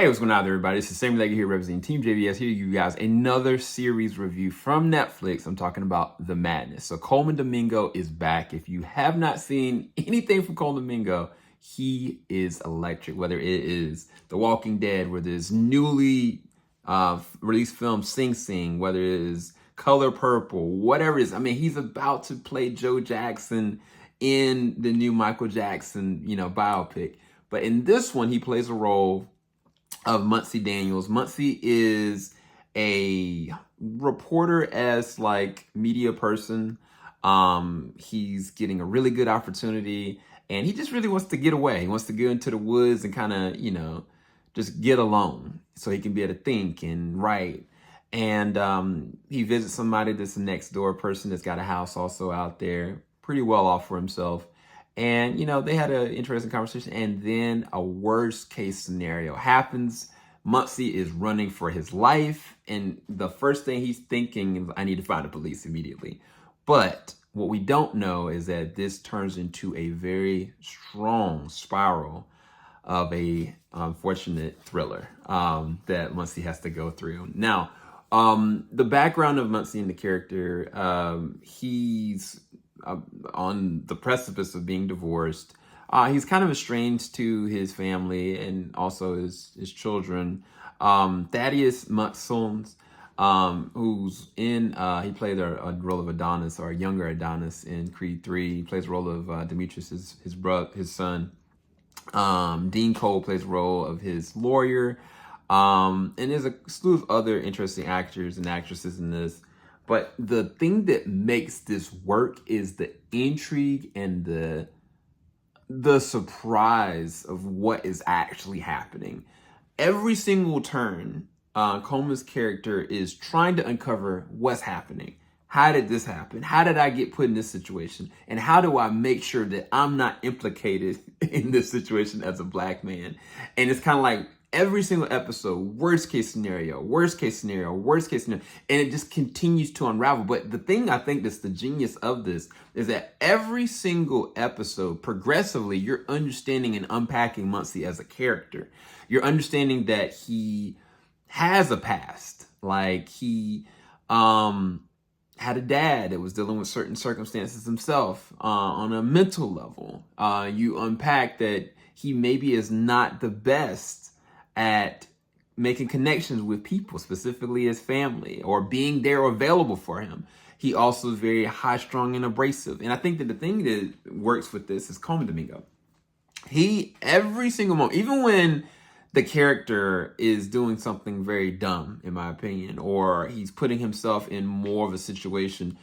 Hey, what's going on, everybody? It's the same Leggy here representing TeamJVS. Here you guys, another series review from Netflix. I'm talking about The Madness. So Coleman Domingo is back. If you have not seen anything from Coleman Domingo, he is electric. Whether it is The Walking Dead, whether it's newly released film Sing Sing, whether it is Color Purple, whatever it is. I mean, he's about to play Joe Jackson in the new Michael Jackson, biopic. But in this one, he plays a role of Muncie Daniels. Muncie is a reporter as like media person. He's getting a really good opportunity and he just really wants to get away. He wants to go into the woods and kind of, just get alone so he can be able to think and write. And he visits somebody that's a next door person that's got a house also out there, pretty well off for himself. And, they had an interesting conversation, and then a worst case scenario happens. Muncie is running for his life, and the first thing he's thinking is, I need to find the police immediately. But what we don't know is that this turns into a very strong spiral of a unfortunate thriller that Muncie has to go through. Now, the background of Muncie and the character, he's on the precipice of being divorced. He's kind of estranged to his family and also his children. Thaddeus Muxons, who's in, he played a role of Adonis, or a younger Adonis in Creed 3. He plays the role of Demetrius, his son. Dean Cole plays the role of his lawyer. And there's a slew of other interesting actors and actresses in this. But the thing that makes this work is the intrigue and the surprise of what is actually happening. Every single turn, Coleman's character is trying to uncover what's happening. How did this happen? How did I get put in this situation? And how do I make sure that I'm not implicated in this situation as a black man? And it's kind of like every single episode, worst case scenario, worst case scenario, worst case scenario. And it just continues to unravel. But the thing I think that's the genius of this is that every single episode, progressively, you're understanding and unpacking Muncie as a character. You're understanding that he has a past. Like he had a dad that was dealing with certain circumstances himself on a mental level. You unpack that he maybe is not the best at making connections with people, specifically his family, or being there or available for him. He also is very high-strung and abrasive. And I think that the thing that works with this is Coleman Domingo. He, every single moment, even when the character is doing something very dumb, in my opinion, or he's putting himself in more of a situation,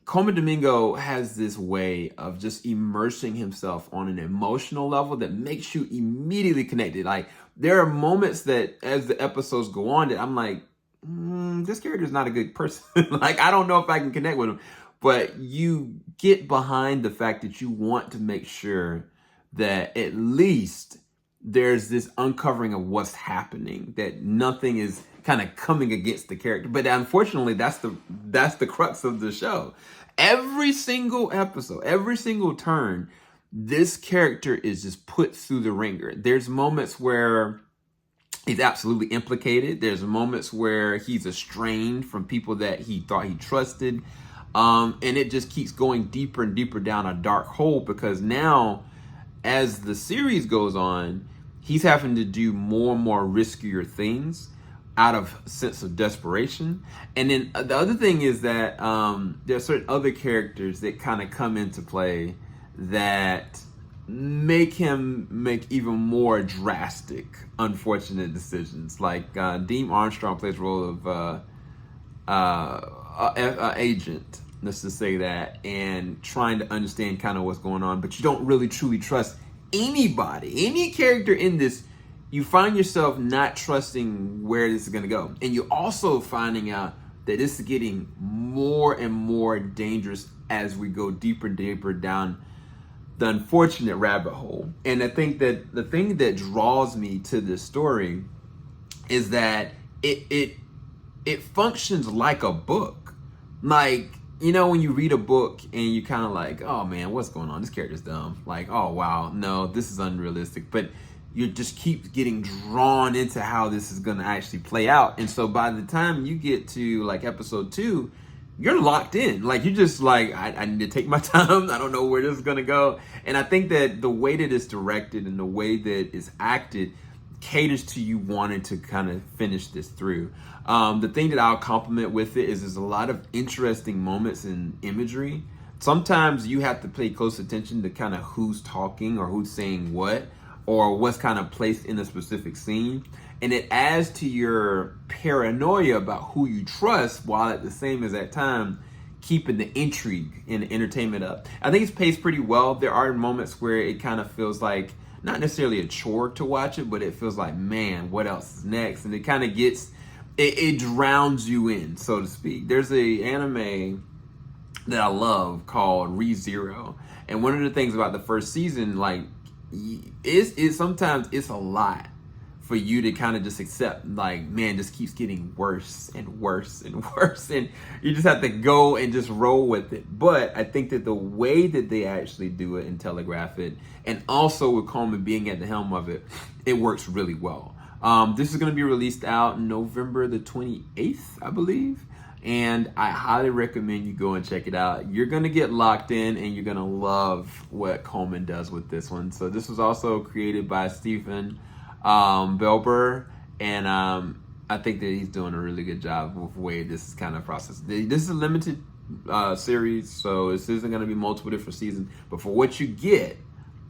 Coleman Domingo has this way of just immersing himself on an emotional level that makes you immediately connected. Like, there are moments that as the episodes go on that I'm like, this character is not a good person. Like, I don't know if I can connect with him. But you get behind the fact that you want to make sure that at least there's this uncovering of what's happening, that nothing is kind of coming against the character. But unfortunately, that's the crux of the show. Every single episode, every single turn, this character is just put through the ringer. There's moments where he's absolutely implicated. There's moments where he's estranged from people that he thought he trusted. And it just keeps going deeper and deeper down a dark hole, because now, as the series goes on, he's having to do more and more riskier things out of a sense of desperation. And then the other thing is that there are certain other characters that kind of come into play that make him make even more drastic, unfortunate decisions. Like Dean Armstrong plays the role of agent, let's just say that, and trying to understand kind of what's going on, but you don't really truly trust anybody. Any character in this, you find yourself not trusting where this is going to go. And you're also finding out that this is getting more and more dangerous as we go deeper and deeper down the unfortunate rabbit hole. And I think that the thing that draws me to this story is that it functions like a book. Like, when you read a book and you kind of like, oh man, what's going on? This character's dumb. Like, oh wow, no, this is unrealistic. But you just keep getting drawn into how this is going to actually play out. And so by the time you get to like episode 2, you're locked in. Like, you're just like, I need to take my time. I don't know where this is going to go. And I think that the way that it's directed and the way that it's acted caters to you wanting to kind of finish this through. The thing that I'll compliment with it is there's a lot of interesting moments in imagery. Sometimes you have to pay close attention to kind of who's talking or who's saying what, or what's kind of placed in a specific scene. And it adds to your paranoia about who you trust, while at the same exact time keeping the intrigue and the entertainment up. I think it's paced pretty well. There are moments where it kind of feels like, not necessarily a chore to watch it, but it feels like, man, what else is next? And it kind of gets, it drowns you in, so to speak. There's a anime that I love called ReZero. And one of the things about the first season, like, it's sometimes it's a lot for you to kind of just accept, like, man, this keeps getting worse and worse and worse, and you just have to go and just roll with it. But I think that the way that they actually do it and telegraph it, and also with Coleman being at the helm of it, it works really well. This is going to be released out November the 28th, I believe. And I highly recommend you go and check it out. You're going to get locked in, and you're going to love what Coleman does with this one. So this was also created by Stephen Belber, and I think that he's doing a really good job with the way this is kind of processed. This is a limited series, so this isn't going to be multiple different seasons. But for what you get,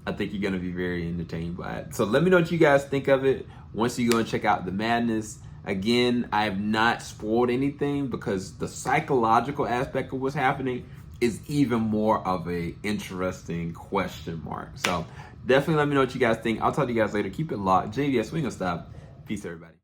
I think you're going to be very entertained by it. So let me know what you guys think of it once you go and check out The Madness. Again, I have not spoiled anything because the psychological aspect of what's happening is even more of a interesting question mark. So definitely let me know what you guys think. I'll talk to you guys later. Keep it locked. JVS, we ain't gonna stop. Peace, everybody.